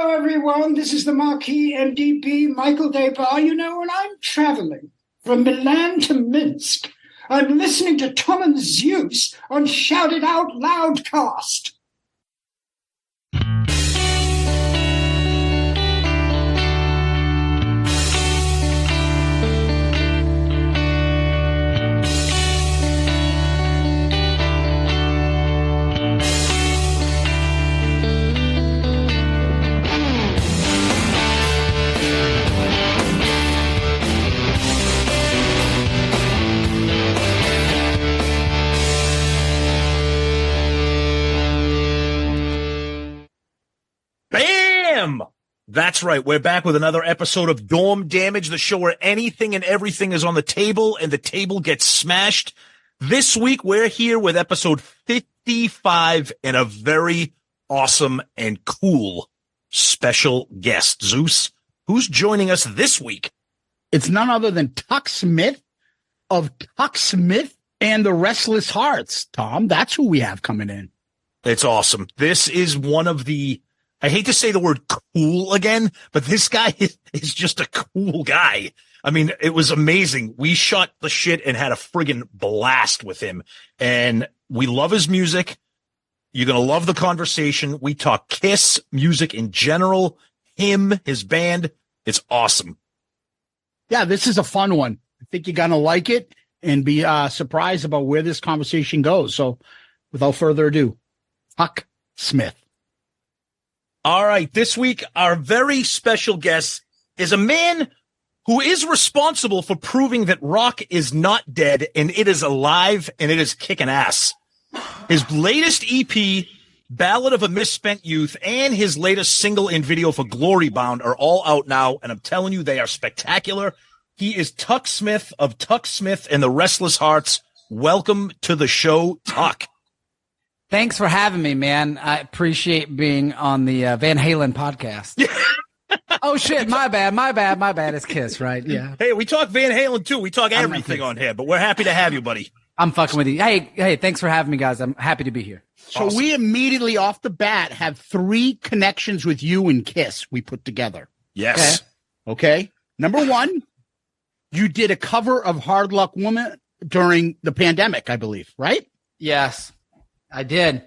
Hello, everyone. This is the Marquis MDB, Michael Debar. You know, when I'm traveling from Milan to Minsk, I'm listening to Tom and Zeus on Shout It Out Loudcast. That's right. We're back with another episode of Dorm Damage, the show where anything and everything is on the table and the table gets smashed. This week, we're here with episode 55 and a very awesome and cool special guest. Zeus, who's joining us this week? It's none other than Tuk Smith of Tuk Smith and the Restless Hearts. Tom, that's who we have coming in. It's awesome. This is one of the, I hate to say the word cool again, but this guy is just a cool guy. I mean, it was amazing. We shot the shit and had a friggin' blast with him. And we love his music. You're going to love the conversation. We talk Kiss, music in general, him, his band. It's awesome. Yeah, this is a fun one. I think you're going to like it and be surprised about where this conversation goes. So without further ado, Tuk Smith. All right. This week, our very special guest is a man who is responsible for proving that rock is not dead and it is alive and it is kicking ass. His latest EP, Ballad of a Misspent Youth, and his latest single and video for Glory Bound are all out now. And I'm telling you, they are spectacular. He is Tuk Smith of Tuk Smith and the Restless Hearts. Welcome to the show, Tuk. Thanks for having me, man. I appreciate being on the Van Halen podcast. Oh, shit. My bad. It's Kiss, right? Yeah. Hey, we talk Van Halen, too. We talk everything on here, but we're happy to have you, buddy. I'm fucking with you. Hey, thanks for having me, guys. I'm happy to be here. So Awesome. We immediately off the bat have 3 connections with you and Kiss we put together. Yes. Okay. Number 1, you did a cover of Hard Luck Woman during the pandemic, I believe, right? Yes, I did.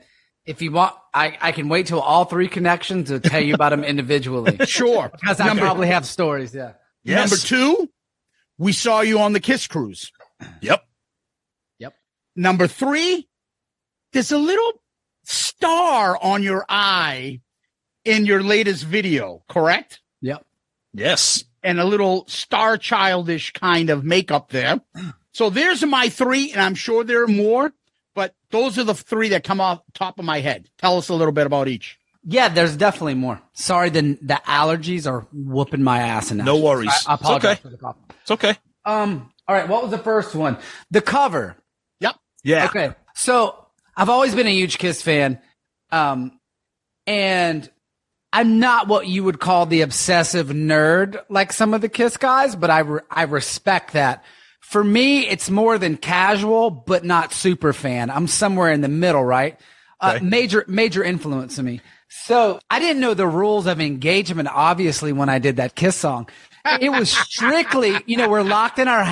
If you want, I can wait till all 3 connections to tell you about them individually. Sure. Because I probably have stories, yeah. Yes. Number 2, we saw you on the Kiss cruise. Yep. Number 3, there's a little star on your eye in your latest video, correct? Yep. Yes. And a little star childish kind of makeup there. So there's my 3, and I'm sure there are more, but those are the 3 that come off top of my head. Tell us a little bit about each. Yeah, there's definitely more. Sorry, the allergies are whooping my ass. And No worries. I apologize okay. for the cough. It's okay. All right, what was the first one? The cover. Yep. Yeah. Okay. So I've always been a huge Kiss fan. And I'm not what you would call the obsessive nerd like some of the Kiss guys, but I respect that. For me, it's more than casual, but not super fan. I'm somewhere in the middle, right? Okay. Major influence on me. So I didn't know the rules of engagement, obviously, when I did that Kiss song. It was strictly, we're locked in our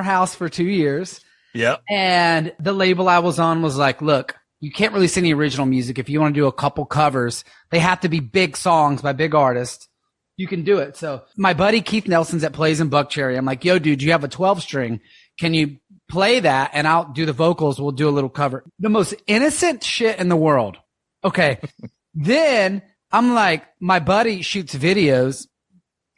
house for 2 years. Yeah. And the label I was on was like, look, you can't release any original music. If you want to do a couple covers, they have to be big songs by big artists. You can do it. So my buddy Keith Nelson's that plays in Buckcherry. I'm like, yo, dude, you have a 12 string. Can you play that? And I'll do the vocals. We'll do a little cover. The most innocent shit in the world. Okay. Then I'm like, my buddy shoots videos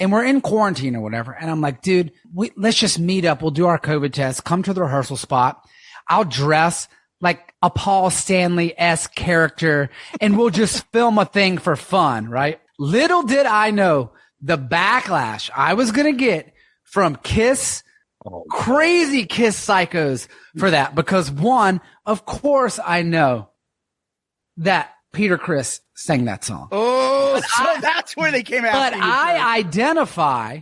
and we're in quarantine or whatever. And I'm like, dude, let's just meet up. We'll do our COVID test. Come to the rehearsal spot. I'll dress like a Paul Stanley-esque character and we'll just film a thing for fun, right? Little did I know the backlash I was going to get from Kiss, crazy Kiss psychos for that. Because one, of course I know that Peter Criss sang that song. Oh, so that's where they came out. But I identify,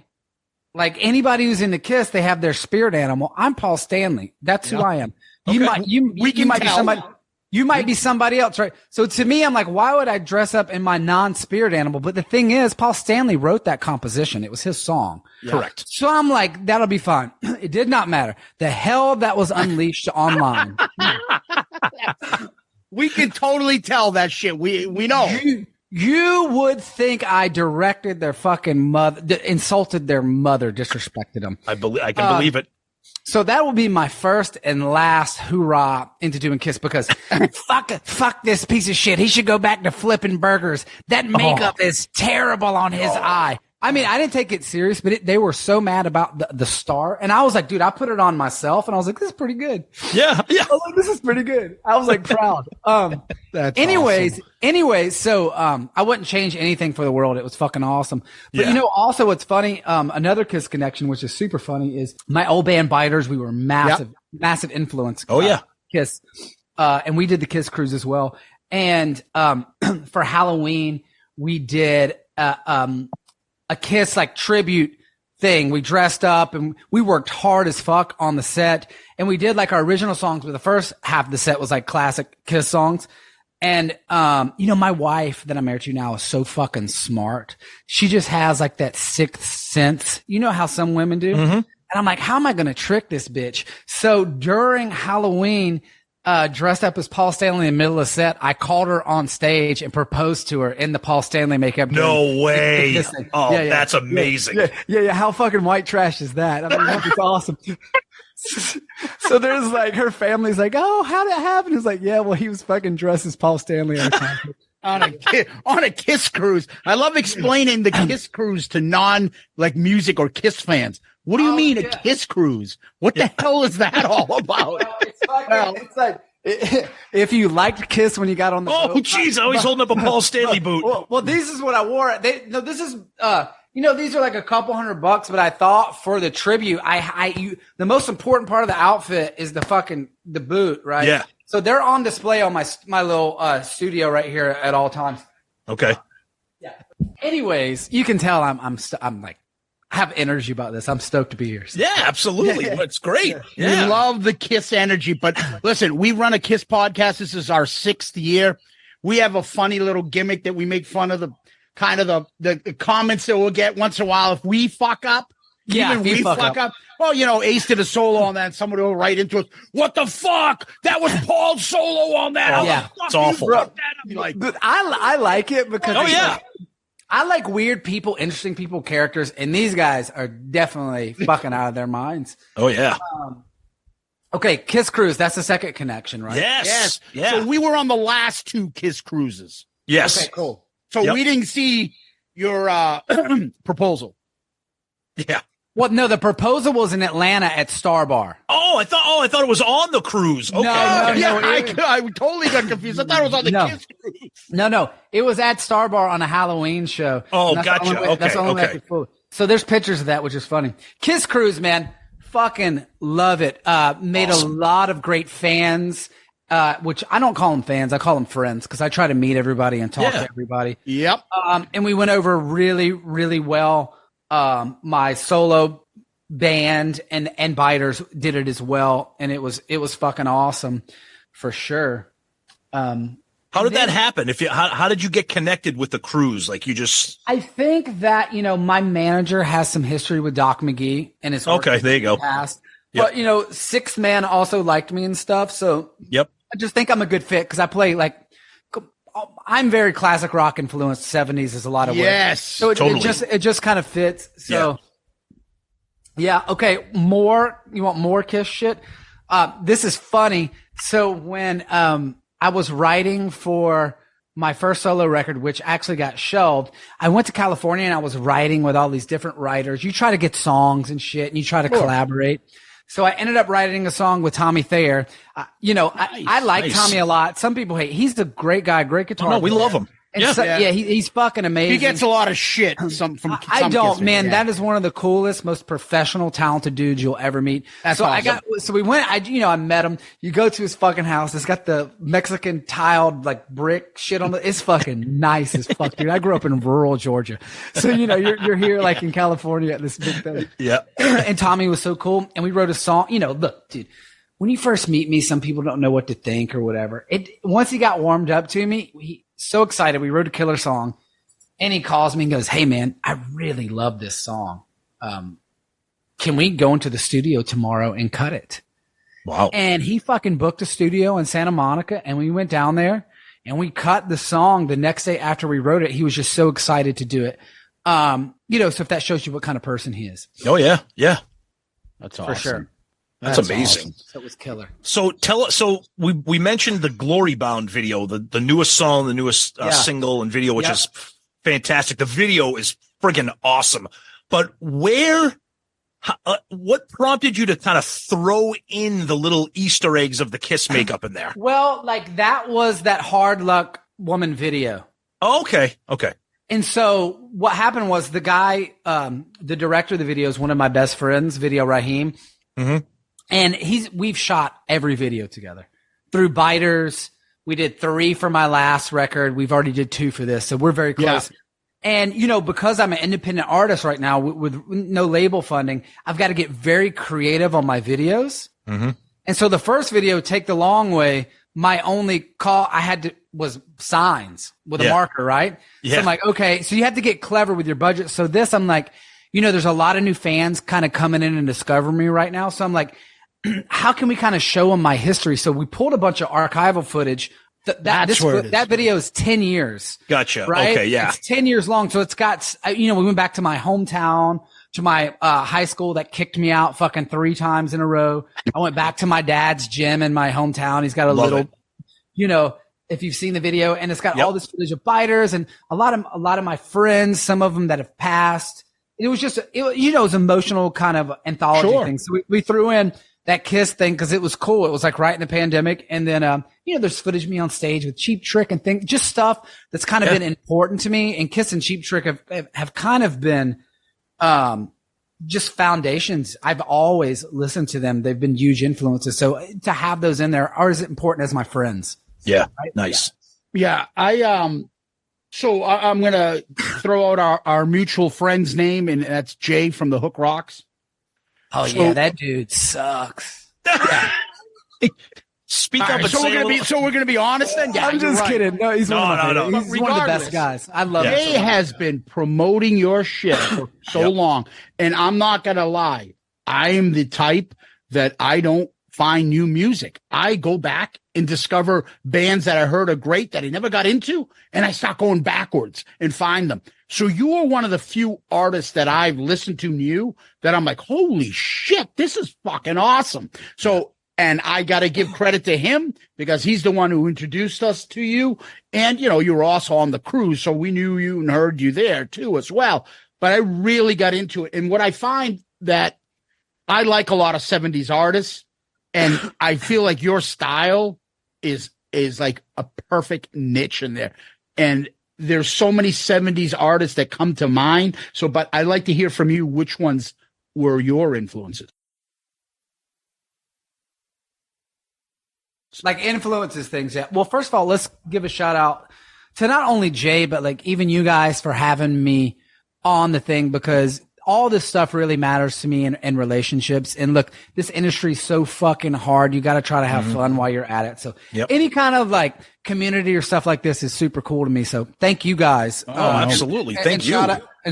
like anybody who's into Kiss, they have their spirit animal. I'm Paul Stanley. That's who I am. You might be somebody. You might be somebody else, right? So to me, I'm like, why would I dress up in my non-spirit animal? But the thing is, Paul Stanley wrote that composition. It was his song. Yeah. Correct. So I'm like, that'll be fine. It did not matter. The hell that was unleashed online. We can totally tell that shit. We know. You would think I directed their fucking mother, insulted their mother, disrespected them. I can believe it. So that will be my first and last hoorah into doing Kiss, because fuck this piece of shit. He should go back to flipping burgers. That makeup is terrible on his eye. I mean, I didn't take it serious, but they were so mad about the star. And I was like, dude, I put it on myself and I was like, this is pretty good. Yeah. Yeah. I was like, this is pretty good. I was like proud. That's anyways, awesome. So, I wouldn't change anything for the world. It was fucking awesome. But Yeah. you know, also what's funny, another Kiss connection, which is super funny, is my old band Biters. We were massive influence. Oh, yeah. Kiss. And we did the Kiss cruise as well. And, for Halloween, we did, a Kiss like tribute thing. We dressed up and we worked hard as fuck on the set, and we did like our original songs, but the first half of the set was like classic Kiss songs. And, you know, my wife that I'm married to now is so fucking smart. She just has like that sixth sense. You know how some women do? Mm-hmm. And I'm like, how am I going to trick this bitch? So during Halloween, dressed up as Paul Stanley in the middle of the set, I called her on stage and proposed to her in the Paul Stanley makeup. No way. Oh, yeah. That's amazing. Yeah. How fucking white trash is that? I mean, that's awesome. So there's like, her family's like, oh, how did it happen? It's like, yeah, well, he was fucking dressed as Paul Stanley on a concert. on a Kiss cruise. I love explaining the Kiss cruise to music or Kiss fans. What do you mean a Kiss cruise? What the hell is that all about? It's like, if you liked Kiss when you got on the boat. Oh, jeez. Oh, he's holding up a Paul Stanley boot. Well, this is what I wore. This is, these are like a couple $100, but I thought for the tribute, the most important part of the outfit is the boot, right? Yeah. So they're on display on my little studio right here at all times. Okay. Yeah. Anyways, you can tell I'm like, I have energy about this. I'm stoked to be here. So. Yeah, absolutely. Yeah. It's great. Yeah. We love the Kiss energy, but listen, we run a Kiss podcast. This is our 6th year. We have a funny little gimmick that we make fun of the comments that we'll get once in a while if we fuck up. Yeah, even we fuck up. Well, you know, Ace did a solo on that, and somebody will write into us, what the fuck? That was Paul's solo on that. Yeah, it's awful. Like, I like it because I like weird people, interesting people, characters, and these guys are definitely fucking out of their minds. Oh, yeah. Okay, Kiss Cruise, that's the second connection, right? Yes. Yeah. So we were on the last 2 Kiss cruises. Yes. Okay, cool. So we didn't see your proposal. Yeah. Well, no, the proposal was in Atlanta at Star Bar. Oh, I thought it was on the cruise. Okay. No, I totally got confused. I thought it was on the Kiss cruise. No, it was at Star Bar on a Halloween show. Oh, gotcha. That's the only way I could fool. So there's pictures of that, which is funny. Kiss Cruise, man, fucking love it. Made a lot of great fans. Which I don't call them fans, I call them friends, because I try to meet everybody and talk to everybody. Yep. And we went over really, really well. My solo band and Biters did it as well, and it was fucking awesome for sure. How did that happen? How did you get connected with the cruise? Like, you just... I think that, my manager has some history with Doc McGee and his work there you go. Past. Yep. But Sixth Man also liked me and stuff, so I just think I'm a good fit because I play I'm very classic rock influenced. 70s is a lot of yes, so it just kind of fits. So okay, you want more Kiss shit? This is funny. So when I was writing for my first solo record, which actually got shelved, I went to California and I was writing with all these different writers. You try to get songs and shit, and you try to collaborate. So I ended up writing a song with Tommy Thayer. I like Tommy a lot. Some people hate. He's a great guy, great guitar player. We love him. And he's fucking amazing. He gets a lot of shit from I don't, man. Yeah. That is one of the coolest, most professional, talented dudes you'll ever meet. That's so awesome. We went. I met him. You go to his fucking house. It's got the Mexican tiled brick shit on it. It's fucking nice as fuck, dude. I grew up in rural Georgia, so you're here in California at this big thing. Yeah. And Tommy was so cool, and we wrote a song. Look, dude. when you first meet me, some people don't know what to think or whatever. Once he got warmed up to me, he so excited. We wrote a killer song, and he calls me and goes, "Hey man, I really love this song. Can we go into the studio tomorrow and cut it?" Wow. And he fucking booked a studio in Santa Monica, and we went down there and we cut the song the next day after we wrote it. He was just so excited to do it. So if that shows you what kind of person he is. Oh yeah. Yeah. That's awesome. For sure. That's amazing. Awesome. So it was killer. So tell us. So we mentioned the Glory Bound video, the newest song, the newest single and video, which is fantastic. The video is friggin' awesome. But what prompted you to kind of throw in the little Easter eggs of the Kiss makeup in there? Well, like that was that Hard Luck Woman video. Oh, okay. Okay. And so what happened was the guy, the director of the video is one of my best friends, Video Raheem. Mm-hmm. And we've shot every video together through Biters. We did 3 for my last record. We've already did 2 for this. So we're very close. Yeah. And, because I'm an independent artist right now with no label funding, I've got to get very creative on my videos. Mm-hmm. And so the first video, Take the Long Way, my only call I had was signs with a marker, right? Yeah. So I'm like, okay, so you have to get clever with your budget. So this, I'm like, there's a lot of new fans kind of coming in and discovering me right now. So I'm like, how can we kind of show them my history? So we pulled a bunch of archival footage. That video is 10 years. Gotcha. Right? Okay. Yeah. It's 10 years long. So it's got, we went back to my hometown, to my high school that kicked me out fucking 3 times in a row. I went back to my dad's gym in my hometown. He's got a little, if you've seen the video, and it's got all this footage of biters and a lot of my friends, some of them that have passed. It was just, it was emotional kind of anthology thing. So we threw in that Kiss thing because it was cool. It was like right in the pandemic. And then, there's footage of me on stage with Cheap Trick and things, just stuff that's kind of been important to me. And Kiss and Cheap Trick have kind of been, just foundations. I've always listened to them. They've been huge influences. So to have those in there are as important as my friends. Yeah. Right? Nice. Yeah. So I'm going to throw out our mutual friend's name, and that's Jay from the Hook Rocks. Oh, yeah, that dude sucks. Yeah. Speak up. Right, so we're gonna be honest then. Yeah, I'm just kidding. No, he's one of the best guys. I love Jay him. has been promoting your shit for so long, and I'm not gonna lie. I am the type that I don't find new music. I go back and discover bands that I heard are great that I never got into, and I start going backwards and find them. So you are one of the few artists that I've listened to new that I'm like, holy shit, this is fucking awesome. So, and I got to give credit to him because he's the one who introduced us to you. And, you were also on the cruise, so we knew you and heard you there too as well. But I really got into it. And what I find that I like a lot of 70s artists, and I feel like your style is like a perfect niche in there. And there's so many 70s artists that come to mind. So, but I'd like to hear from you, which ones were your influences? Like influences things. Yeah. Well, first of all, let's give a shout out to not only Jay, but like even you guys for having me on the thing, because all this stuff really matters to me in relationships. And look, this industry is so fucking hard. You got to try to have fun while you're at it. So any kind of like community or stuff like this is super cool to me. So thank you guys. Oh, absolutely. Thank you.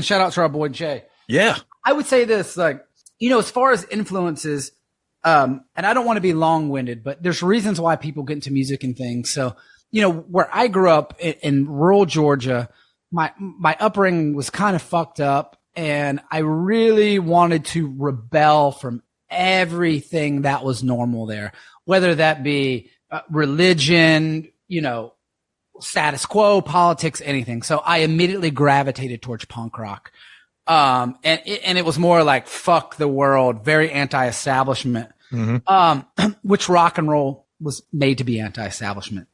Shout out to our boy Jay. Yeah. I would say this, like, as far as influences, and I don't want to be long-winded, but there's reasons why people get into music and things. So, where I grew up in rural Georgia, my upbringing was kind of fucked up, and I really wanted to rebel from everything that was normal there, whether that be religion, status quo, politics, anything. So I immediately gravitated towards punk rock. And it was more like fuck the world, very anti-establishment. Which rock and roll was made to be anti-establishment.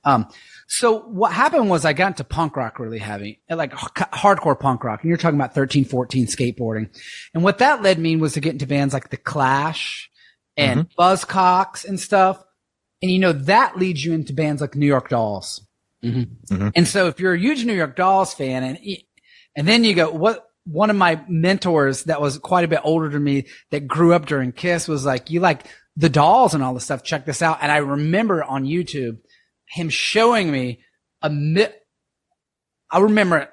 So what happened was I got into punk rock really heavy, like hardcore punk rock. And you're talking about 13, 14 skateboarding. And what that led me was to get into bands like The Clash and Buzzcocks and stuff. And that leads you into bands like New York Dolls. And so if you're a huge New York Dolls fan and then you go, one of my mentors that was quite a bit older than me that grew up during Kiss was like, you like the dolls and all this stuff. Check this out. And I remember on YouTube him showing me I remember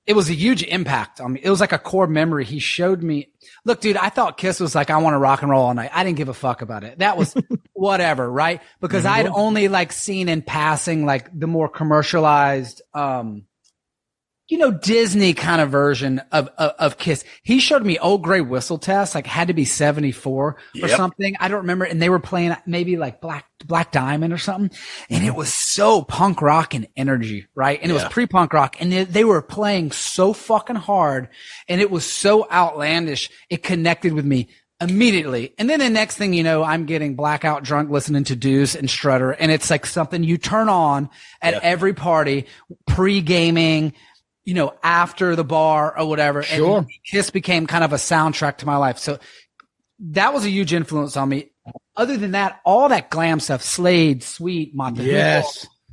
it was a huge impact on me. It was like a core memory. He showed me, look, dude, I thought Kiss was like, I want to rock and roll all night. I didn't give a fuck about it. That was whatever, right? Because I'd only like seen in passing, like the more commercialized, Disney kind of version of Kiss. He showed me Old Gray Whistle Test, like had to be 74 or something. I don't remember. And they were playing maybe like Black Diamond or something. And it was so punk rock and energy, right? And it was pre-punk rock. And they were playing so fucking hard. And it was so outlandish. It connected with me immediately. And then the next thing you know, I'm getting blackout drunk listening to Deuce and Strutter. And it's like something you turn on at every party, pre-gaming, after the bar or whatever. Sure. And Kiss became kind of a soundtrack to my life. So that was a huge influence on me. Other than that, all that glam stuff, Slade, Sweet, Monte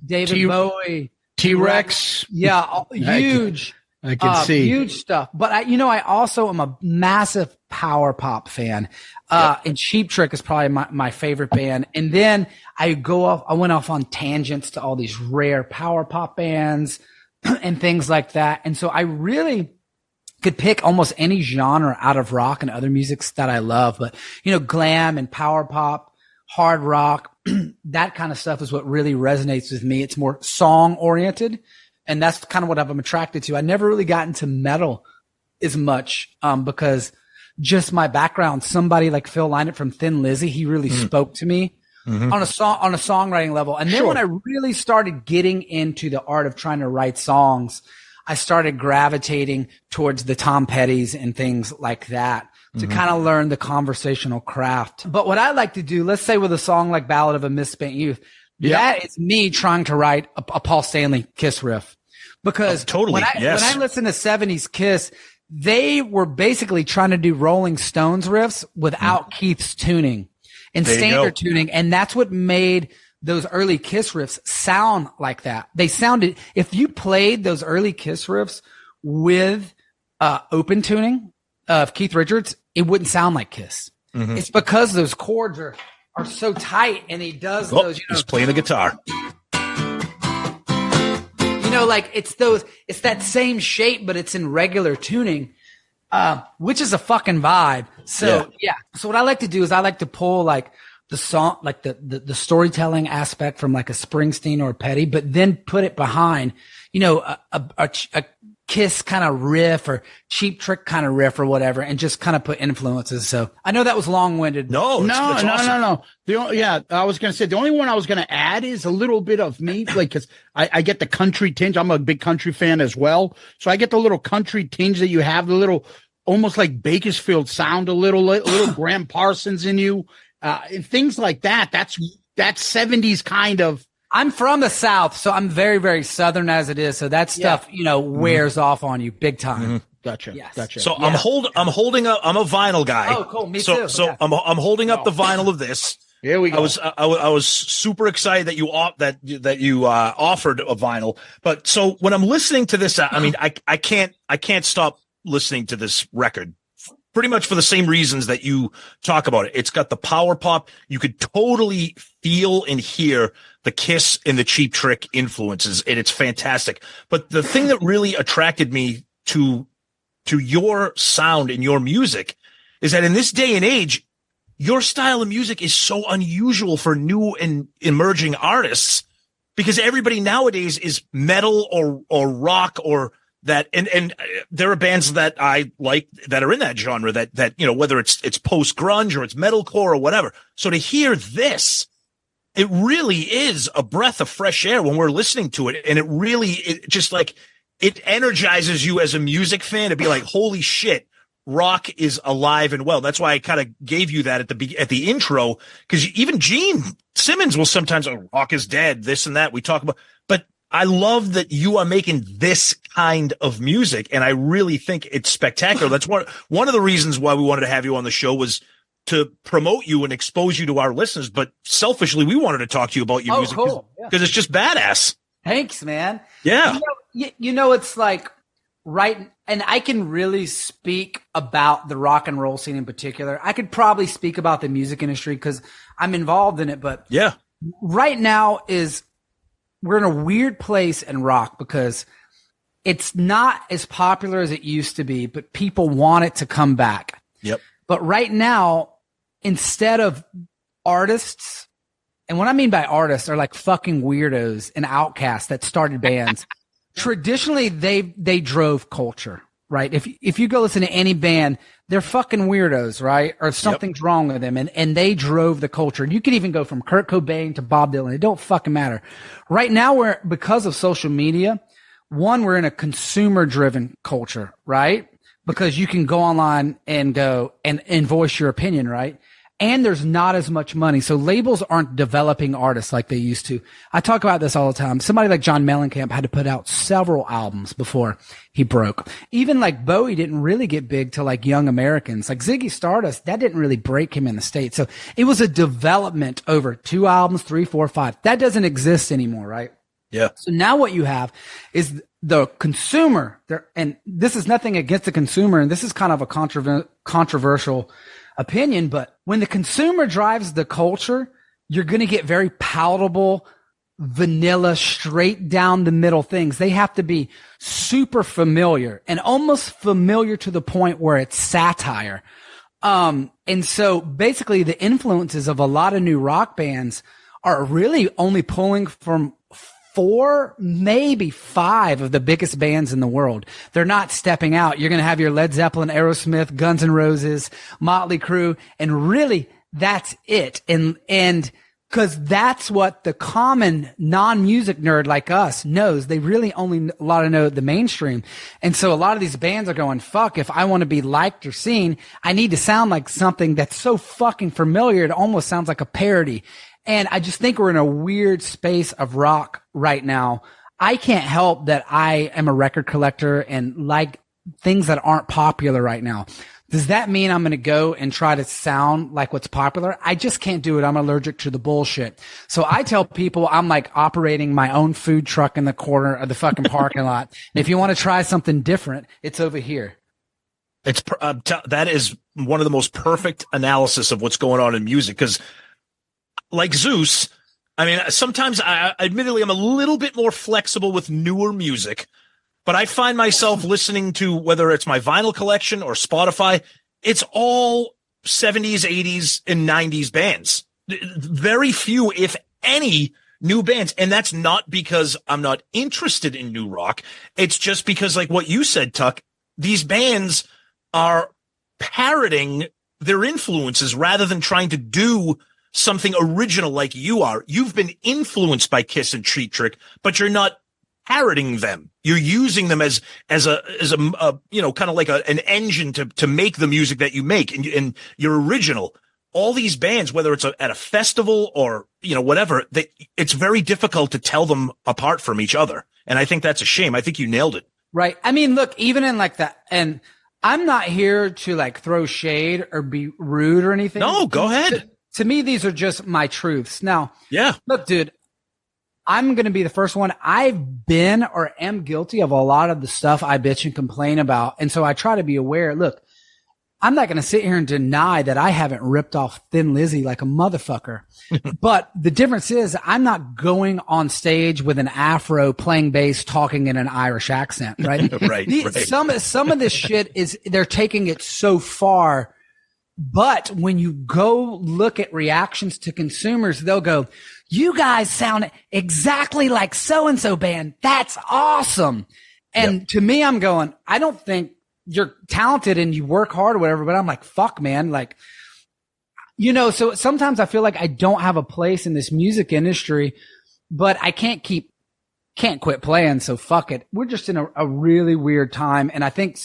David Bowie, T-Rex. Yeah. Huge. I can see huge stuff. But I also am a massive power pop fan. And Cheap Trick is probably my favorite band. And then I went off on tangents to all these rare power pop bands and things like that. And so I really could pick almost any genre out of rock and other musics that I love. But, glam and power pop, hard rock, that kind of stuff is what really resonates with me. It's more song oriented. And that's kind of what I'm attracted to. I never really got into metal as much, because just my background, somebody like Phil Lynott from Thin Lizzy, he really spoke to me. On a songwriting level. And then when I really started getting into the art of trying to write songs, I started gravitating towards the Tom Pettys and things like that to kind of learn the conversational craft. But what I like to do, let's say with a song like Ballad of a Misspent Youth, that is me trying to write a Paul Stanley Kiss riff. Because when I listen to 70s Kiss, they were basically trying to do Rolling Stones riffs without Keith's tuning and standard tuning. And that's what made those early Kiss riffs sound like that. They sounded, if you played those early Kiss riffs with open tuning of Keith Richards, it wouldn't sound like Kiss. It's because those chords are so tight, and he does those. He's playing the guitar. Like it's that same shape, but it's in regular tuning, which is a fucking vibe. So So what I like to do is I like to pull like the song, like the storytelling aspect from like a Springsteen or a Petty, but then put it behind, a Kiss kind of riff or Cheap Trick kind of riff or whatever, and just kind of put influences. So I know that was long-winded. No. Awesome. I was going to say the only one I was going to add is a little bit of me, like, cause I get the country tinge. I'm a big country fan as well. So I get the little country tinge that you have, the little, almost like Bakersfield sound, a little Graham Parsons in you, and things like that. That's 70s kind of. I'm from the South, so I'm very, very Southern as it is. So that stuff, wears off on you big time. Gotcha. Yes. Gotcha. So I'm holding up. I'm a vinyl guy. Oh, cool. Me too. So I'm holding up the vinyl of this. Here we go. I was super excited that you offered a vinyl. But so when I'm listening to this, I mean, I can't stop listening to this record. Pretty much for the same reasons that you talk about it. It's got the power pop. You could totally feel and hear the Kiss and the Cheap Trick influences, and it's fantastic. But the thing that really attracted me to your sound and your music is that in this day and age, your style of music is so unusual for new and emerging artists, because everybody nowadays is metal or rock or that, and there are bands that I like that are in that genre that whether it's post grunge or it's metalcore or whatever. So to hear this, it really is a breath of fresh air when we're listening to it, and it just like it energizes you as a music fan to be like, holy shit, rock is alive and well. That's why I kind of gave you that at the intro, because even Gene Simmons will sometimes, rock is dead, this and that. We talk about, but I love that you are making this kind of music, and I really think it's spectacular. That's one of the reasons why we wanted to have you on the show, was to promote you and expose you to our listeners. But selfishly, we wanted to talk to you about your music because it's just badass. Thanks, man. Yeah. It's like right, and I can really speak about the rock and roll scene in particular. I could probably speak about the music industry because I'm involved in it, but yeah, right now we're in a weird place in rock because it's not as popular as it used to be, but people want it to come back. Yep. But right now, instead of artists, and what I mean by artists are like fucking weirdos and outcasts that started bands. Traditionally, they drove culture, right? If you go listen to any band, they're fucking weirdos, right? Or something's wrong with them, and they drove the culture. You could even go from Kurt Cobain to Bob Dylan. It don't fucking matter. Right now, because of social media, we're in a consumer-driven culture, right? Because you can go online and go and voice your opinion, right? And there's not as much money. So labels aren't developing artists like they used to. I talk about this all the time. Somebody like John Mellencamp had to put out several albums before he broke. Even like Bowie didn't really get big till like Young Americans. Like Ziggy Stardust, that didn't really break him in the States. So it was a development over 2 albums, 3, 4, 5. That doesn't exist anymore, right? Yeah. So now what you have is the consumer there, and this is nothing against the consumer. And this is kind of a controversial opinion, but when the consumer drives the culture, you're going to get very palatable, vanilla, straight down the middle things. They have to be super familiar and almost familiar to the point where it's satire. And so basically the influences of a lot of new rock bands are really only pulling from 4, maybe 5 of the biggest bands in the world. They're not stepping out. You're going to have your Led Zeppelin, Aerosmith, Guns N' Roses, Motley Crue, and really that's it. And because that's what the common non-music nerd like us knows. They really only a lot of know the mainstream. And so a lot of these bands are going, fuck, if I want to be liked or seen, I need to sound like something that's so fucking familiar. It almost sounds like a parody. And I just think we're in a weird space of rock right now. I can't help that I am a record collector and like things that aren't popular right now. Does that mean I'm going to go and try to sound like what's popular? I just can't do it. I'm allergic to the bullshit. So I tell people I'm like operating my own food truck in the corner of the fucking parking lot. And if you want to try something different, it's over here. It's that is one of the most perfect analysis of what's going on in music because like Zeus, I mean, sometimes admittedly, I'm a little bit more flexible with newer music, but I find myself listening to whether it's my vinyl collection or Spotify, it's all 70s, 80s, and 90s bands. Very few, if any, new bands. And that's not because I'm not interested in new rock. It's just because, like what you said, Tuck, these bands are parroting their influences rather than trying to do something original like you are. You've been influenced by Kiss and Cheap Trick, but you're not parroting them. You're using them as a you know, kind of like an engine to make the music that you make, and you're original. All these bands, whether it's at a festival or, you know, whatever, it's very difficult to tell them apart from each other. And I think that's a shame. I think you nailed it. Right. I mean, look, even in like that, and I'm not here to like throw shade or be rude or anything. No, go ahead. To me, these are just my truths. Now, yeah, look, dude, I'm going to be the first one. I've been or am guilty of a lot of the stuff I bitch and complain about. And so I try to be aware. Look, I'm not going to sit here and deny that I haven't ripped off Thin Lizzy like a motherfucker. But the difference is I'm not going on stage with an afro playing bass, talking in an Irish accent, right? Right. Some of this shit is they're taking it so far. But when you go look at reactions to consumers, they'll go, you guys sound exactly like so-and-so band. That's awesome. And to me, I'm going, I don't think you're talented and you work hard or whatever, but I'm like, fuck, man. Like, you know, so sometimes I feel like I don't have a place in this music industry, but I can't quit playing. So fuck it. We're just in a really weird time. And I think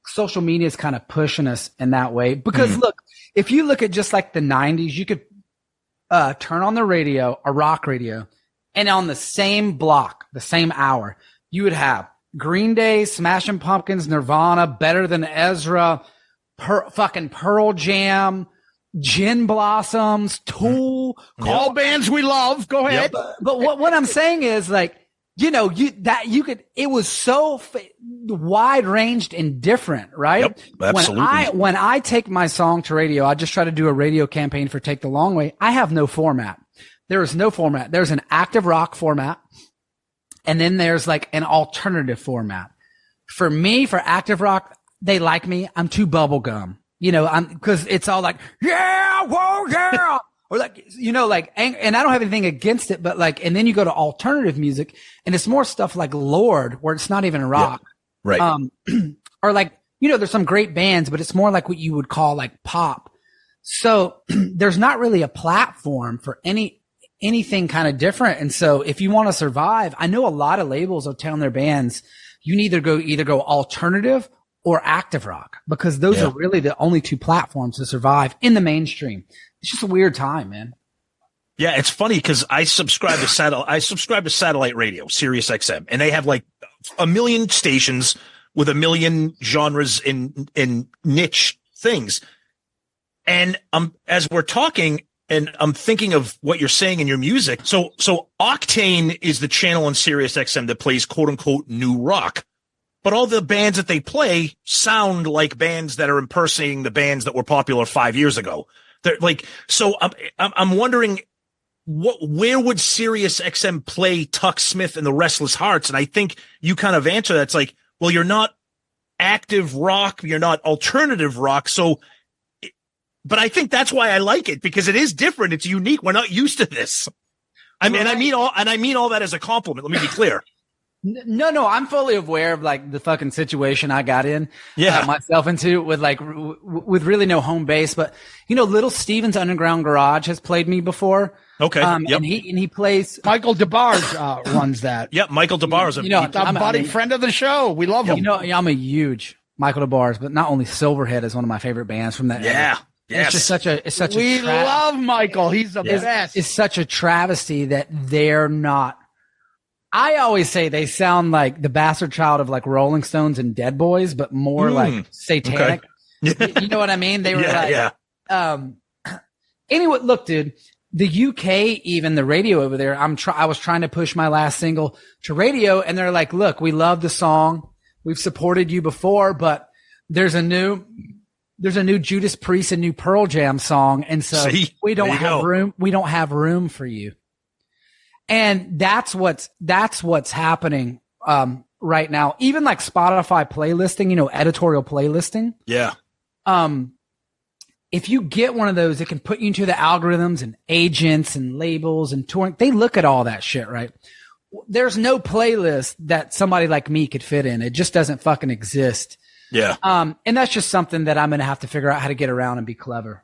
social media is kind of pushing us in that way because look, if you look at just like the 90s, you could turn on the radio, a rock radio, and on the same block, the same hour, you would have Green Day, Smashing Pumpkins, Nirvana, Better Than Ezra, fucking Pearl Jam, Gin Blossoms, Tool, all bands we love. Go ahead. But what I'm saying is like, it was so wide ranged and different, right? Yep, absolutely. When I take my song to radio, I just try to do a radio campaign for Take the Long Way. I have no format. There is no format. There's an active rock format. And then there's like an alternative format. For me, for active rock, they like me. I'm too bubblegum, cause it's all like, yeah, whoa, yeah. Or like, and I don't have anything against it, but like, and then you go to alternative music and it's more stuff like Lord, where it's not even rock. Yeah, right. Or like, there's some great bands, but it's more like what you would call like pop. So there's not really a platform for anything kind of different. And so if you want to survive, I know a lot of labels will tell their bands, you need to either go alternative or active rock, because those are really the only two platforms to survive in the mainstream. It's just a weird time, man. Yeah, it's funny because I subscribe to satellite radio, Sirius XM, and they have like a million stations with a million genres in niche things. And as we're talking, and I'm thinking of what you're saying in your music. So Octane is the channel on Sirius XM that plays quote unquote new rock, but all the bands that they play sound like bands that are impersonating the bands that were popular 5 years ago. They're like, so I'm wondering where would Sirius XM play Tuk Smith and the Restless Hearts? And I think you kind of answer that. It's like, well, you're not active rock. You're not alternative rock. So, but I think that's why I like it, because it is different. It's unique. We're not used to this. I mean all that as a compliment. Let me be clear. No, I'm fully aware of like the fucking situation I got in myself into with with really no home base. But Little Steven's Underground Garage has played me before. Okay. And he plays. Michael DeBarge runs that. Yep. Michael DeBarge is a budding friend of the show. We love him. I'm a huge Michael DeBarge, but not only Silverhead is one of my favorite bands from that. Yeah. Yes. It's such we love Michael. He's the best. It's such a travesty that they're not. I always say they sound like the bastard child of like Rolling Stones and Dead Boys, but more like satanic. Okay. You know what I mean? They were anyway, look, dude, the UK, even the radio over there, I was trying to push my last single to radio, and they're like, look, we love the song. We've supported you before, but there's a new Judas Priest and new Pearl Jam song. And so we don't have room. We don't have room for you. And that's what's happening, right now. Even like Spotify playlisting, editorial playlisting. Yeah. If you get one of those, it can put you into the algorithms and agents and labels and touring. They look at all that shit, right? There's no playlist that somebody like me could fit in. It just doesn't fucking exist. Yeah. And that's just something that I'm going to have to figure out how to get around and be clever.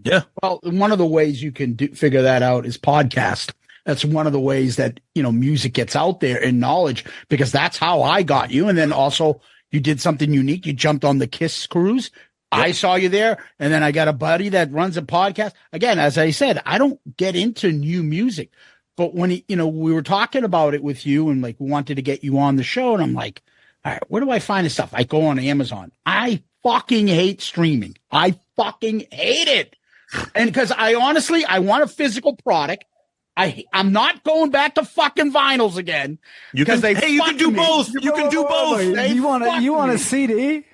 Yeah. Well, one of the ways you can figure that out is podcast. That's one of the ways that, music gets out there in knowledge, because that's how I got you. And then also you did something unique. You jumped on the Kiss cruise. Yep. I saw you there. And then I got a buddy that runs a podcast. Again, as I said, I don't get into new music, but when we were talking about it with you and like, we wanted to get you on the show, and I'm like, all right, where do I find this stuff? I go on Amazon. I fucking hate streaming. I fucking hate it. And because I want a physical product. I'm not going back to fucking vinyls again. You can do both. You can do both. You want a CD?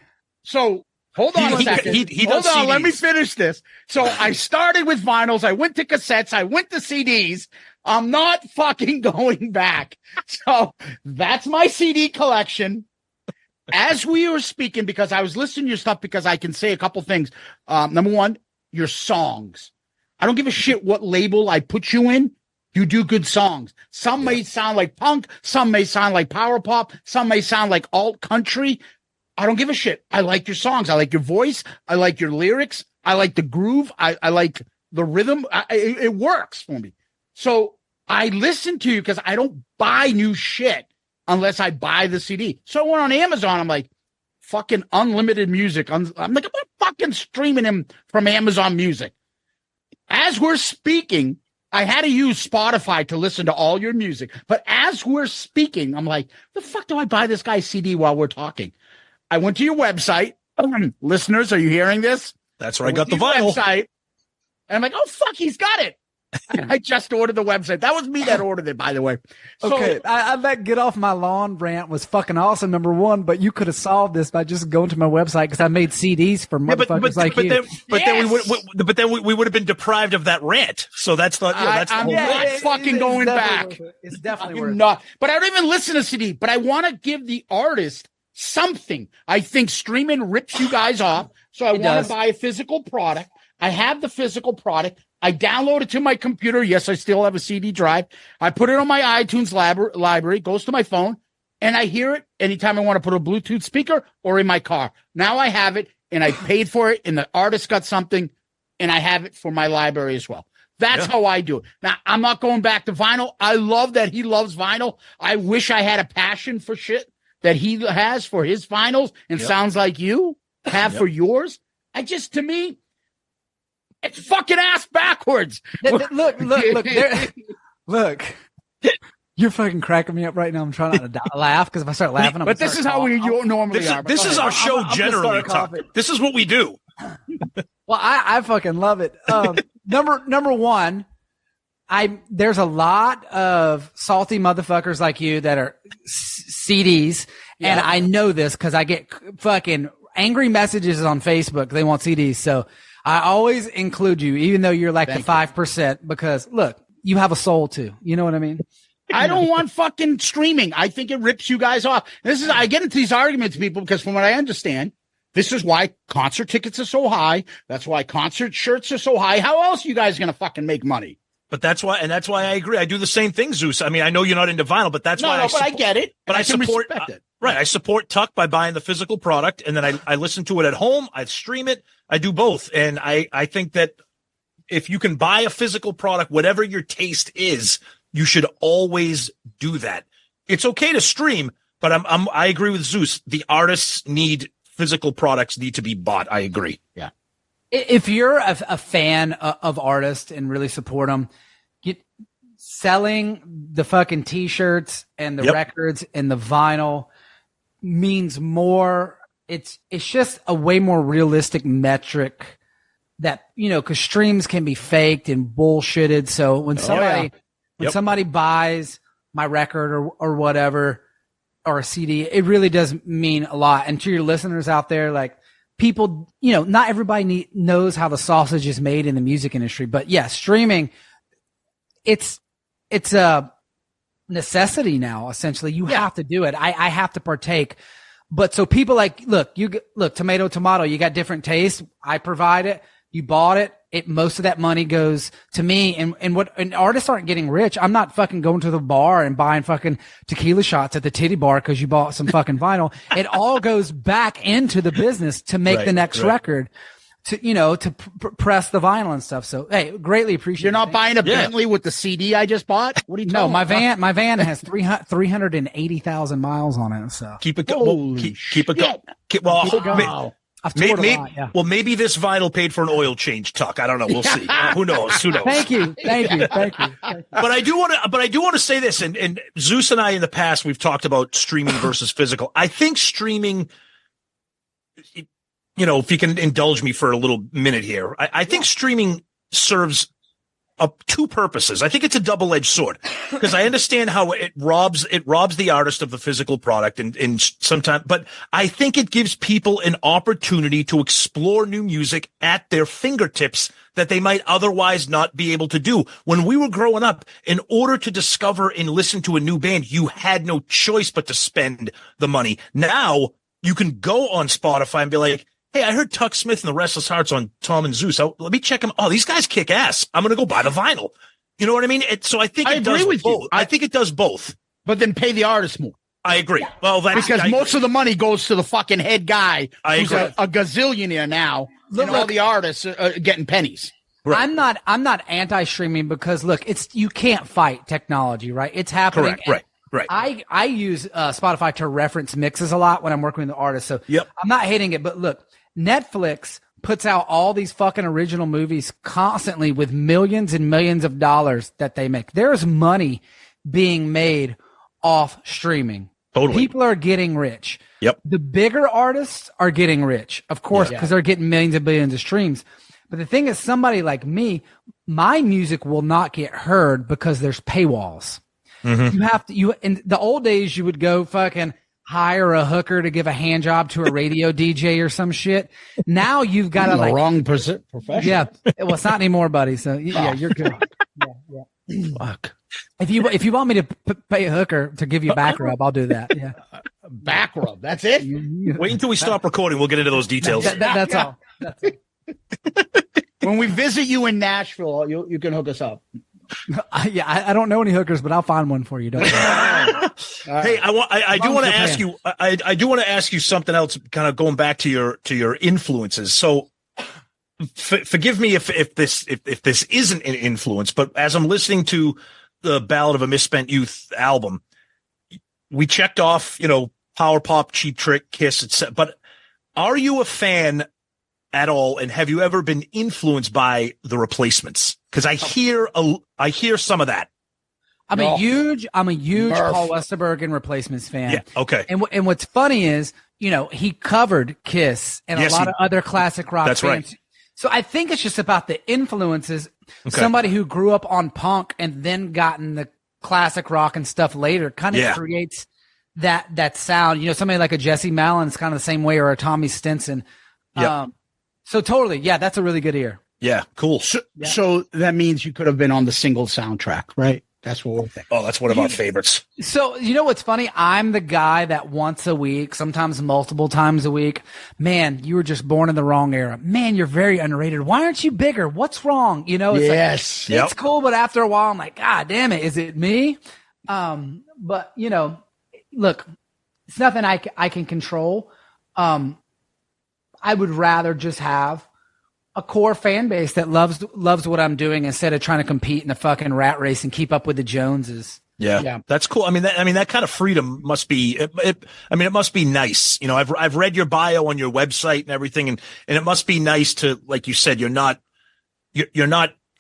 So hold on a second. Hold on. Let me finish this. So I started with vinyls. I went to cassettes. I went to CDs. I'm not fucking going back. So that's my CD collection. As we were speaking, because I was listening to your stuff, because I can say a couple things. Number one, your songs. I don't give a shit what label I put you in. You do good songs. Some may sound like punk. Some may sound like power pop. Some may sound like alt country. I don't give a shit. I like your songs. I like your voice. I like your lyrics. I like the groove. I like the rhythm. It works for me. So I listen to you because I don't buy new shit unless I buy the CD. So I went on Amazon. I'm like, fucking unlimited music. I'm like, I'm not fucking streaming him from Amazon Music. As we're speaking, I had to use Spotify to listen to all your music. But as we're speaking, I'm like, the fuck do I buy this guy's CD while we're talking? I went to your website. Listeners, are you hearing this? That's where I got the vinyl. Website, and I'm like, oh, fuck, he's got it. And I just ordered the website. That was me that ordered it, by the way. So, Okay, that get off my lawn rant was fucking awesome, number one, but you could have solved this by just going to my website because I made CDs for motherfuckers like you. Then we would have been deprived of that rant. So that's not, that's the I'm whole not fucking going back. It's definitely I'm worth not. But I don't even listen to CD, but I want to give the artist something. I think streaming rips you guys off. So I want to buy a physical product. I have the physical product. I download it to my computer. Yes, I still have a CD drive. I put it on my iTunes library, goes to my phone, and I hear it anytime I want to put a Bluetooth speaker or in my car. Now I have it, and I paid for it, and the artist got something, and I have it for my library as well. That's how I do it. Now, I'm not going back to vinyl. I love that he loves vinyl. I wish I had a passion for shit that he has for his vinyls and sounds like you have for yours. To me, it's fucking ass backwards. Look. You're fucking cracking me up right now. I'm trying not to laugh because if I start laughing, but this is how we normally are. This is our show generally. This is what we do. Well, I fucking love it. Number one, there's a lot of salty motherfuckers like you that are CDs, and I know this because I get fucking angry messages on Facebook. They want CDs, so I always include you, even though you're like the 5%, because look, you have a soul too. You know what I mean? I don't want fucking streaming. I think it rips you guys off. I get into these arguments, people, because from what I understand, this is why concert tickets are so high. That's why concert shirts are so high. How else are you guys going to fucking make money? But that's why I agree. I do the same thing, Zeus. I mean, I know you're not into vinyl, but that's why I get it. But I support it. Right. I support Tuck by buying the physical product, and then I listen to it at home. I stream it. I do both. And I think that if you can buy a physical product, whatever your taste is, you should always do that. It's okay to stream, but I agree with Zeus. The artists physical products need to be bought. I agree. Yeah. If you're a fan of artists and really support them, selling the fucking t-shirts and the records and the vinyl means more. It's just a way more realistic metric that, because streams can be faked and bullshitted. So when somebody buys my record or whatever, or a CD, it really does mean a lot. And to your listeners out there, like, people, not everybody knows how the sausage is made in the music industry, but streaming, it's a necessity now. Essentially, you have to do it. I have to partake. But so people look, tomato, you got different tastes. I provide it. You bought it. Most of that money goes to me. And artists aren't getting rich. I'm not fucking going to the bar and buying fucking tequila shots at the titty bar because you bought some fucking vinyl. It all goes back into the business to make the next record, to press the vinyl and stuff. So, hey, greatly appreciate it. You're not buying a Bentley with the CD I just bought? What are you talking about? My van has 380,000 miles on it. So keep it going. Keep it going. Well, maybe this vinyl paid for an oil change, Tuck. I don't know. We'll see. Who knows? Thank you. But I do want to say this, and Zeus and I in the past, we've talked about streaming versus physical. I think streaming, if you can indulge me for a little minute here, I think streaming serves two purposes. I think it's a double-edged sword because I understand how it robs the artist of the physical product and sometimes, but I think it gives people an opportunity to explore new music at their fingertips that they might otherwise not be able to do. When we were growing up, in order to discover and listen to a new band, you had no choice but to spend the money. Now you can go on Spotify and be like, hey, I heard Tuk Smith and the Restless Hearts on Tom and Zeus. Let me check them. Oh, these guys kick ass. I'm going to go buy the vinyl. You know what I mean? So I think it does both. I think it does both. But then pay the artist more. I agree. Well, because most of the money goes to the fucking head guy who's a gazillionaire now. And all the artists are getting pennies. Right. I'm not anti-streaming because look, you can't fight technology, right? It's happening. Correct. Right. I use Spotify to reference mixes a lot when I'm working with the artist. So I'm not hating it, but look, Netflix puts out all these fucking original movies constantly with millions and millions of dollars that they make. There's money being made off streaming. Totally. People are getting rich. Yep. The bigger artists are getting rich, of course, because they're getting millions and billions of streams. But the thing is, somebody like me, my music will not get heard because there's paywalls. You have to, in the old days, you would go fucking hire a hooker to give a hand job to a radio DJ or some shit. Now you've got to like wrong profession. Yeah. Well, it's not anymore, buddy. So yeah, you're good. Yeah. Fuck. If you want me to pay a hooker to give you a back rub, I'll do that. Yeah. Back rub. That's it. Wait until we stop recording. We'll get into those details. That's all. That's all. When we visit you in Nashville, you can hook us up. Yeah, I don't know any hookers, but I'll find one for you. Don't worry. Hey, I do want to ask you. I do want to ask you something else. Kind of going back to your influences. So, forgive me if this isn't an influence, but as I'm listening to the Ballad of a Misspent Youth album, we checked off, Power Pop, Cheap Trick, Kiss, etc. But are you a fan at all, and have you ever been influenced by the Replacements? Because I hear some of that. I'm a huge Paul Westerberg Replacements fan. Yeah, okay. And what's funny is, he covered Kiss and a lot of other classic rock That's bands. Right. So I think it's just about the influences. Okay. Somebody who grew up on punk and then gotten the classic rock and stuff later kind of creates that sound. Somebody like a Jesse Malin is kind of the same way, or a Tommy Stinson. Yeah. So totally, yeah, that's a really good ear. Yeah, cool. So that means you could have been on the single soundtrack, right? That's what we're thinking. Oh, that's one of our favorites. So, what's funny? I'm the guy that once a week, sometimes multiple times a week, man, you were just born in the wrong era. Man, you're very underrated. Why aren't you bigger? What's wrong? Yes. It's cool, but after a while, I'm like, God damn it, is it me? But, look, it's nothing I can control. I would rather just have a core fan base that loves what I'm doing instead of trying to compete in the fucking rat race and keep up with the Joneses. Yeah. That's cool. I mean, that kind of freedom must be, it must be nice. I've read your bio on your website and everything, and it must be nice to, like you said, you're not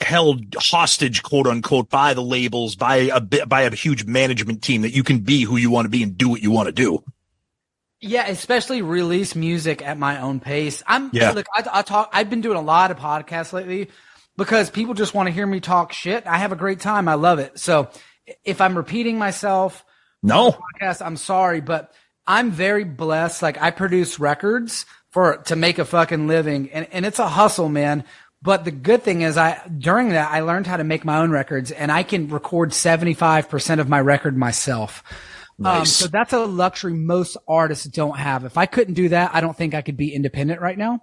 held hostage, quote unquote, by the labels, by a huge management team, that you can be who you want to be and do what you want to do. Yeah, especially release music at my own pace. Look, I've been doing a lot of podcasts lately because people just want to hear me talk shit. I have a great time. I love it. So if I'm repeating myself, on the podcast, I'm sorry, but I'm very blessed. Like, I produce records to make a fucking living, and it's a hustle, man. But the good thing is during that, I learned how to make my own records, and I can record 75% of my record myself. Nice. So that's a luxury most artists don't have. If I couldn't do that, I don't think I could be independent right now.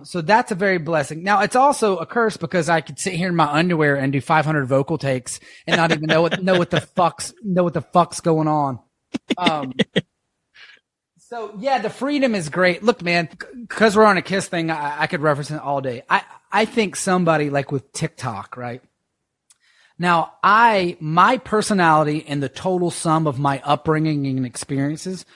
So that's a very blessing. Now, it's also a curse because I could sit here in my underwear and do 500 vocal takes and not even know what the fuck's going on. So yeah, the freedom is great. Look, man, because we're on a Kiss thing, I could reference it all day. I think somebody like with TikTok, right? Now, my personality and the total sum of my upbringing and experiences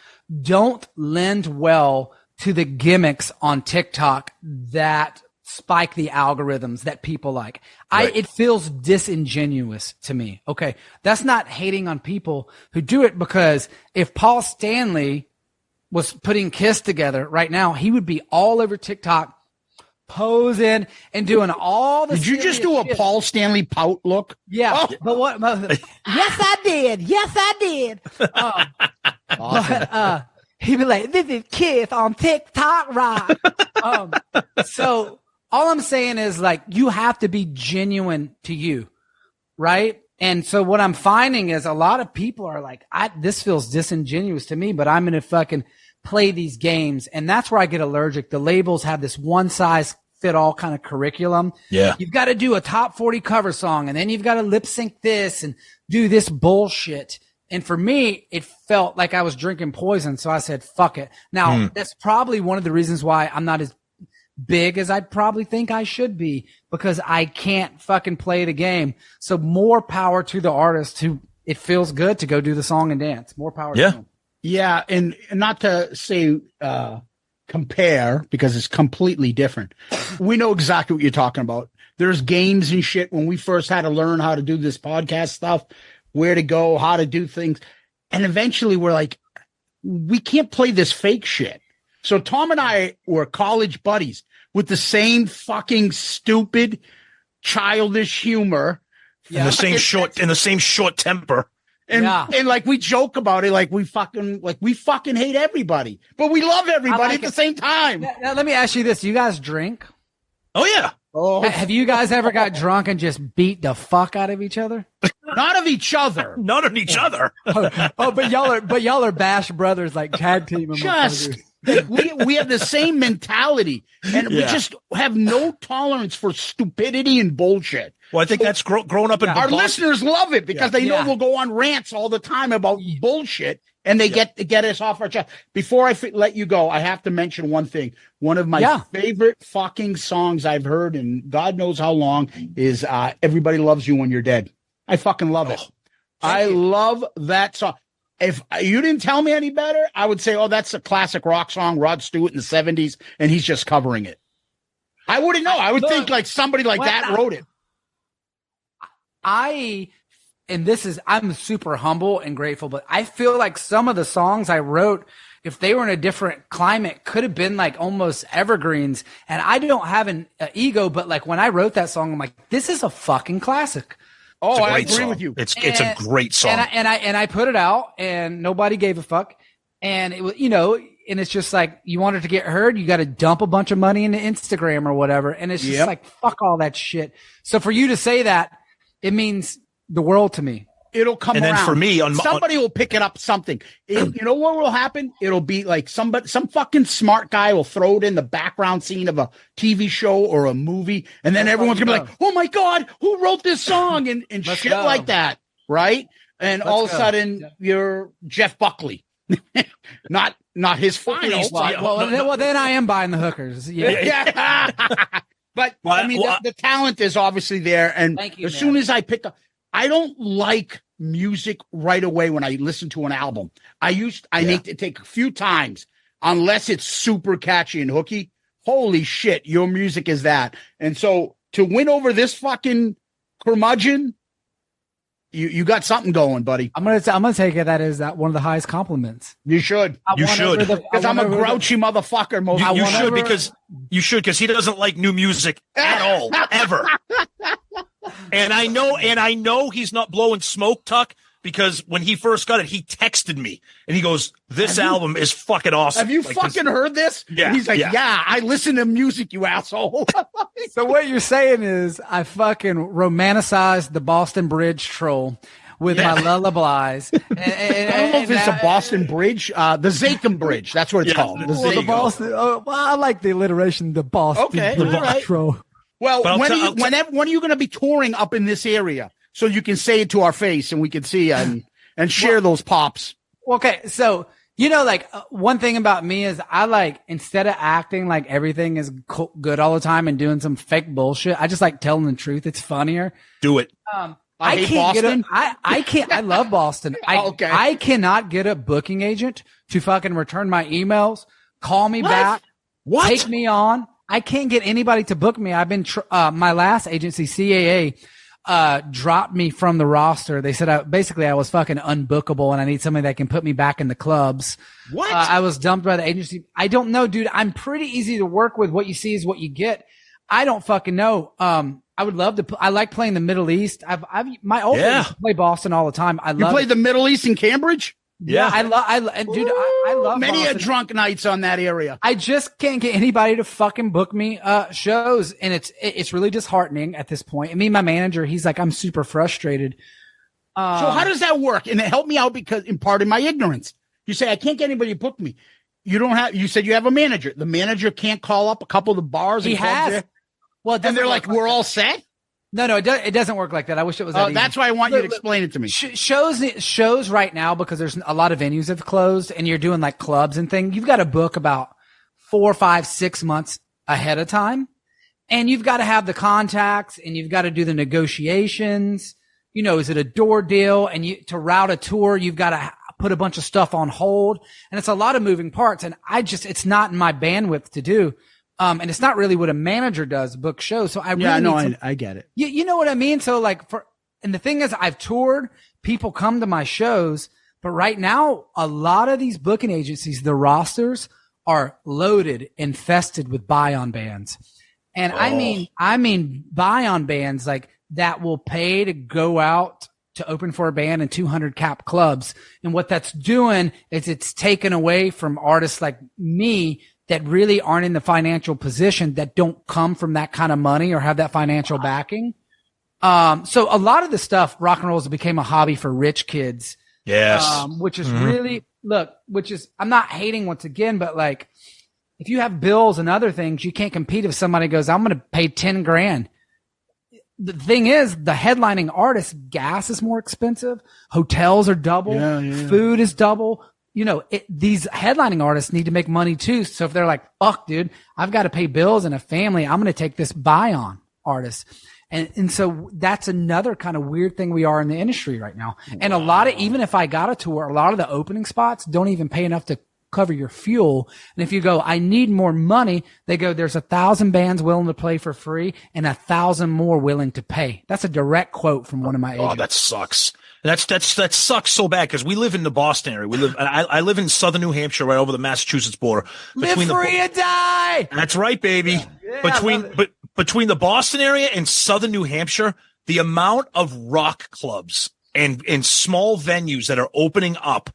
don't lend well to the gimmicks on TikTok that spike the algorithms that people like. Right. It feels disingenuous to me. Okay. That's not hating on people who do it, because if Paul Stanley was putting Kiss together right now, he would be all over TikTok posing and doing all the. Did you just do a shit. Paul Stanley pout look? Yeah, but what? Yes, I did. Yes, I did. Awesome. But he'd be like, "This is Kiss on TikTok, right?" So all I'm saying is, like, you have to be genuine to you, right? And so what I'm finding is a lot of people are like, "This feels disingenuous to me, but I'm gonna fucking play these games," and that's where I get allergic. The labels have this one size fit all kind of curriculum. Yeah. You've got to do a top 40 cover song, and then you've got to lip sync this and do this bullshit. And for me, it felt like I was drinking poison. So I said, fuck it. Now, that's probably one of the reasons why I'm not as big as I'd probably think I should be, because I can't fucking play the game. So more power to the artist who it feels good to go do the song and dance. More power to them. Yeah, and not to say compare, because it's completely different. We know exactly what you're talking about. There's games and shit when we first had to learn how to do this podcast stuff, where to go, how to do things. And eventually we're like, we can't play this fake shit. So Tom and I were college buddies. with the same fucking stupid, childish humor. And the same short temper. And like we joke about it, like we fucking hate everybody, but we love everybody at the same time. Now, let me ask you this: you guys drink? Oh yeah. Oh, Have you guys ever got drunk and just beat the fuck out of each other? not of each other. Not of each other. But y'all are bash brothers, like tag team. Just we have the same mentality, and we just have no tolerance for stupidity and bullshit. Well, I think that's grown up in our listeners love it because they know we'll go on rants all the time about bullshit, and they get us off our chest. Before I let you go, I have to mention one thing. One of my favorite fucking songs I've heard, and God knows how long, is "Everybody Loves You When You're Dead." I fucking love it. I love that song. If you didn't tell me any better, I would say, oh, that's a classic rock song, Rod Stewart in the 70s, and he's just covering it. I wouldn't know. I would think like somebody like that wrote it. I'm super humble and grateful, but I feel like some of the songs I wrote, if they were in a different climate, could have been like almost evergreens. And I don't have an ego, but like when I wrote that song, I'm like, this is a fucking classic. Oh, I agree with you. It's a great song. And I put it out and nobody gave a fuck. And it was, and it's just like, you want it to get heard, you got to dump a bunch of money into Instagram or whatever. And it's just like, fuck all that shit. So for you to say that, it means the world to me. It'll come around. And then for me, somebody will pick it up something. You know what will happen? It'll be like some fucking smart guy will throw it in the background scene of a TV show or a movie. And then everyone's going to be like, oh my God, who wrote this song? And shit like that. Right. And all of a sudden you're Jeff Buckley, not his final. Well, then I am buying the hookers. Yeah. But I mean, the talent is obviously there. And as soon as I pick up, I don't like music right away when I listen to an album. I need to take a few times, unless it's super catchy and hooky. Holy shit, your music is that. And so to win over this fucking curmudgeon, you got something going, buddy. I'm gonna take it that is that one of the highest compliments. You should. Because I'm a grouchy motherfucker. You should because he doesn't like new music at all, ever. And I know he's not blowing smoke, Tuck, because when he first got it, he texted me and he goes, "This album is fucking awesome." Have you fucking heard this? Yeah. He's like, yeah, I listen to music, you asshole. So what you're saying is I fucking romanticized the Boston Bridge troll with my lullabies. I don't know if it's a Boston Bridge, the Zakem Bridge. That's what it's called. The Boston. Well, I like the alliteration, the Boston Bridge troll. Well, when are you going to be touring up in this area so you can say it to our face and we can see and share those pops? Okay, so one thing about me is I like, instead of acting like everything is good all the time and doing some fake bullshit, I just like telling the truth. It's funnier. Do it. I can't Boston. I can't. I love Boston. I cannot get a booking agent to fucking return my emails, call me back, take me on. I can't get anybody to book me. I've been my last agency, CAA, dropped me from the roster. They said I was fucking unbookable and I need somebody that can put me back in the clubs. What? I was dumped by the agency. I don't know, dude. I'm pretty easy to work with. What you see is what you get. I don't fucking know. I would love to. I like playing the Middle East. My old friends play Boston all the time. You played the Middle East in Cambridge? Yeah, I love many Boston. A drunk nights on that area. I just can't get anybody to fucking book me shows, and it's really disheartening at this point. I mean, my manager, he's like, I'm super frustrated. So how does that work? And help me out, because in part of my ignorance, you say I can't get anybody to book me. You said you have a manager. The manager can't call up a couple of the bars and clubs there? Well, and they're like, we're all set. No, it doesn't work like that. I wish it was that easy. That's why I want you to explain it to me. Shows right now, because there's a lot of venues have closed and you're doing like clubs and things. You've got to book about 4, 5, 6 months ahead of time. And you've got to have the contacts and you've got to do the negotiations. Is it a door deal? And to route a tour, you've got to put a bunch of stuff on hold. And it's a lot of moving parts. And it's not in my bandwidth to do. And it's not really what a manager does, book shows. So I get it. You know what I mean? So and the thing is, I've toured, people come to my shows, but right now, a lot of these booking agencies, the rosters are loaded, infested with buy-on bands. And I mean buy-on bands like that will pay to go out to open for a band in 200 cap clubs. And what that's doing is it's taken away from artists like me that really aren't in the financial position, that don't come from that kind of money or have that financial backing. So a lot of the stuff, rock and roll has became a hobby for rich kids. Yes. Which is I'm not hating once again, but like, if you have bills and other things, you can't compete if somebody goes, I'm going to pay 10 grand. The thing is, the headlining artist, gas is more expensive. Hotels are double. Food is double. These headlining artists need to make money too. So if they're like, fuck, dude, I've got to pay bills and a family, I'm going to take this buy-on artist. And so that's another kind of weird thing we are in the industry right now. And a lot of, even if I got a tour, a lot of the opening spots don't even pay enough to cover your fuel. And if you go, I need more money, they go, there's 1,000 bands willing to play for free and 1,000 more willing to pay. That's a direct quote from one of my agents. Oh, that sucks. That sucks so bad because we live in the Boston area. I live in southern New Hampshire, right over the Massachusetts border. Live free or die. That's right, baby. Yeah, Between the Boston area and southern New Hampshire, the amount of rock clubs and small venues that are opening up,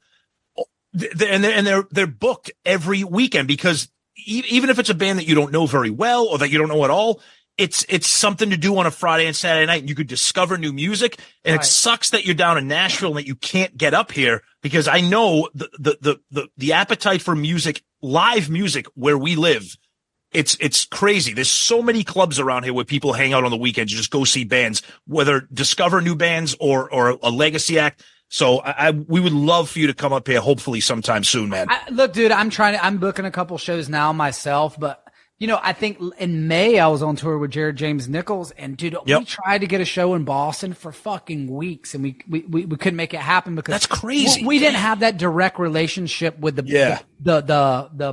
they're booked every weekend because even if it's a band that you don't know very well or that you don't know at all, it's something to do on a Friday and Saturday night, and you could discover new music. And It sucks that you're down in Nashville and that you can't get up here, because I know the appetite for music, live music where we live. It's crazy. There's so many clubs around here where people hang out on the weekends, just go see bands, whether discover new bands or a legacy act. So we would love for you to come up here, hopefully sometime soon, man. Look, dude, I'm booking a couple shows now myself, but I think in May I was on tour with Jared James Nichols, and dude, we tried to get a show in Boston for fucking weeks, and we couldn't make it happen because that's crazy. We didn't have that direct relationship with the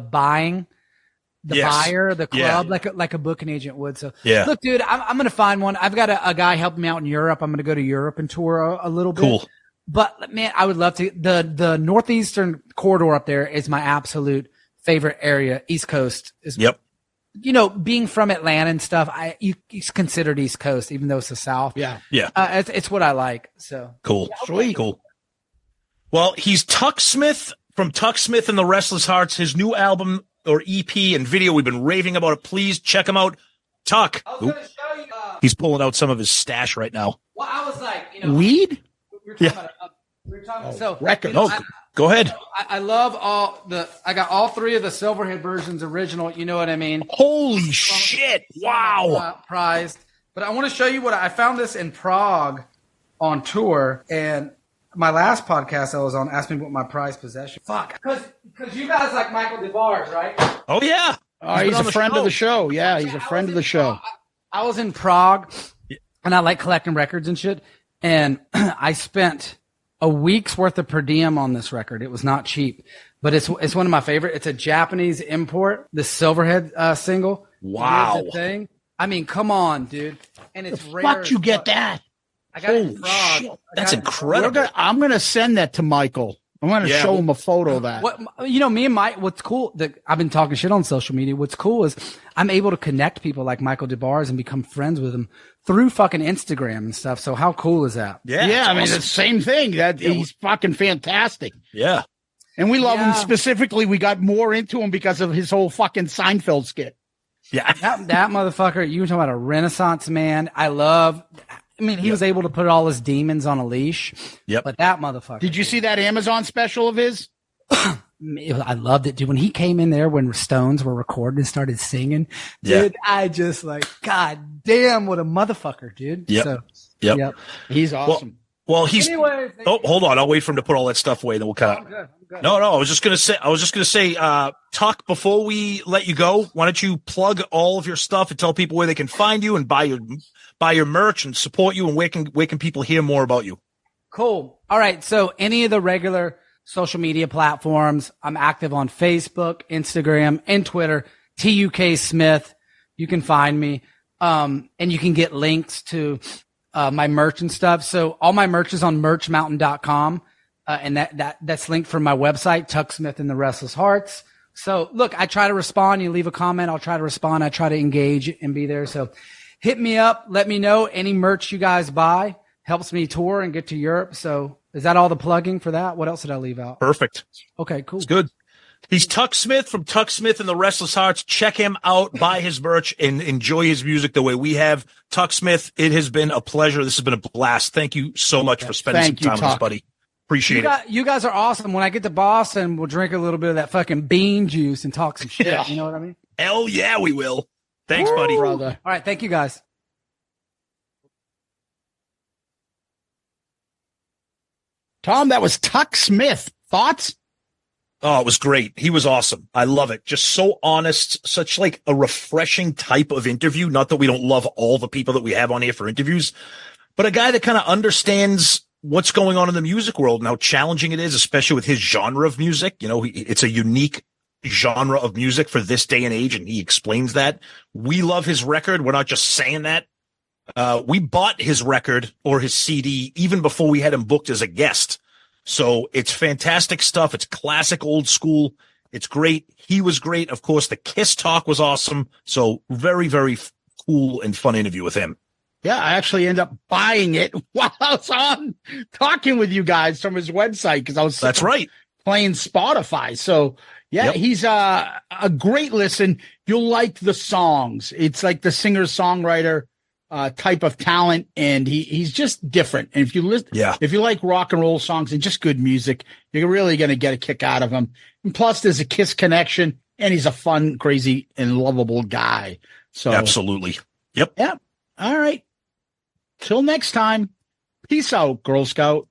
buying. Buyer, the club, like a booking agent would. So, look, dude, I'm going to find one. I've got a guy helping me out in Europe. I'm going to go to Europe and tour a little bit. Cool. But man, I would love to. The northeastern corridor up there is my absolute favorite area. East Coast is. Yep. Being from Atlanta and stuff, it's considered East Coast, even though it's the South. Yeah. It's what I like. So cool. Sweet. Cool. Well, he's Tuk Smith from Tuk Smith and the Restless Hearts. His new album or EP and video, we've been raving about it. Please check him out. Tuck. He's pulling out some of his stash right now. Well, I was like, weed? We were talking about record. Go ahead. I love I got all three of the Silverhead versions original. You know what I mean? Holy shit. Wow. Prized. But I want to show you I found this in Prague on tour, and my last podcast I was on asked me what my prized possession. Fuck. Because you guys like Michael DeBars, right? Oh, yeah. He's a friend of the show. Yeah, he's a friend of the show. I was in Prague, and I like collecting records and shit. And I spent a week's worth of per diem on this record. It was not cheap, but it's one of my favorite. It's a Japanese import, the Silverhead single. Wow. Here's the thing. I mean, come on, dude. And it's rare. Fuck, you get that? I got it in Prague. Shit. That's incredible. I'm going to send that to Michael. I'm going to show him a photo of that. Me and Mike, what's cool, I've been talking shit on social media. What's cool is I'm able to connect people like Michael DeBars and become friends with them through fucking Instagram and stuff. So how cool is that? Yeah. I mean, it's the same thing. He's fucking fantastic. Yeah. And we love him specifically. We got more into him because of his whole fucking Seinfeld skit. Yeah. That motherfucker, you were talking about a Renaissance man. He was able to put all his demons on a leash. Yep. But that motherfucker. Did you see that Amazon special of his? I loved it, dude. When he came in there when Stones were recording and started singing, dude, I just God damn, what a motherfucker, dude. Yep. Yep. He's awesome. Well, he's. Anyway, hold on. I'll wait for him to put all that stuff away. Then we'll cut. I'm good. No. I was just gonna say, Tuck. Before we let you go, why don't you plug all of your stuff and tell people where they can find you and buy your merch and support you, and where can people hear more about you? Cool. All right. So any of the regular social media platforms, I'm active on Facebook, Instagram, and Twitter. TUK Smith. You can find me. And you can get links to my merch and stuff. So all my merch is on merchmountain.com. And that's linked from my website, Tuk Smith and the Restless Hearts. So look, I try to respond. You leave a comment, I'll try to respond. I try to engage and be there. So hit me up. Let me know any merch you guys buy helps me tour and get to Europe. So is that all the plugging for that? What else did I leave out? Perfect. Okay, cool. It's good. He's Tuk Smith from Tuk Smith and the Restless Hearts. Check him out, buy his merch, and enjoy his music the way we have. Tuk Smith, it has been a pleasure. This has been a blast. Thank you so much for spending some time with us, buddy. Appreciate it. You guys are awesome. When I get to Boston, we'll drink a little bit of that fucking bean juice and talk some shit. Yeah. You know what I mean? Hell yeah, we will. Thanks, buddy. Brother. All right. Thank you, guys. Tom, that was Tuk Smith. Thoughts? Oh, it was great. He was awesome. I love it. Just so honest, such like a refreshing type of interview. Not that we don't love all the people that we have on here for interviews, but a guy that kind of understands what's going on in the music world and how challenging it is, especially with his genre of music. You know, it's a unique genre of music for this day and age, and he explains that. We love his record. We're not just saying that. We bought his record or his CD even before we had him booked as a guest. So it's fantastic stuff. It's classic old school. It's great. He was great. Of course, the Kiss talk was awesome. So very, very cool and fun interview with him. Yeah, I actually ended up buying it while I was on talking with you guys from his website because I was playing Spotify. So yeah, he's a great listen. You'll like the songs. It's like the singer-songwriter type of talent, and he's just different. And if you listen, if you like rock and roll songs and just good music, you're really going to get a kick out of him. And plus, there's a Kiss connection, and he's a fun, crazy, and lovable guy. So absolutely, yep. All right. Till next time. Peace out, Girl Scout.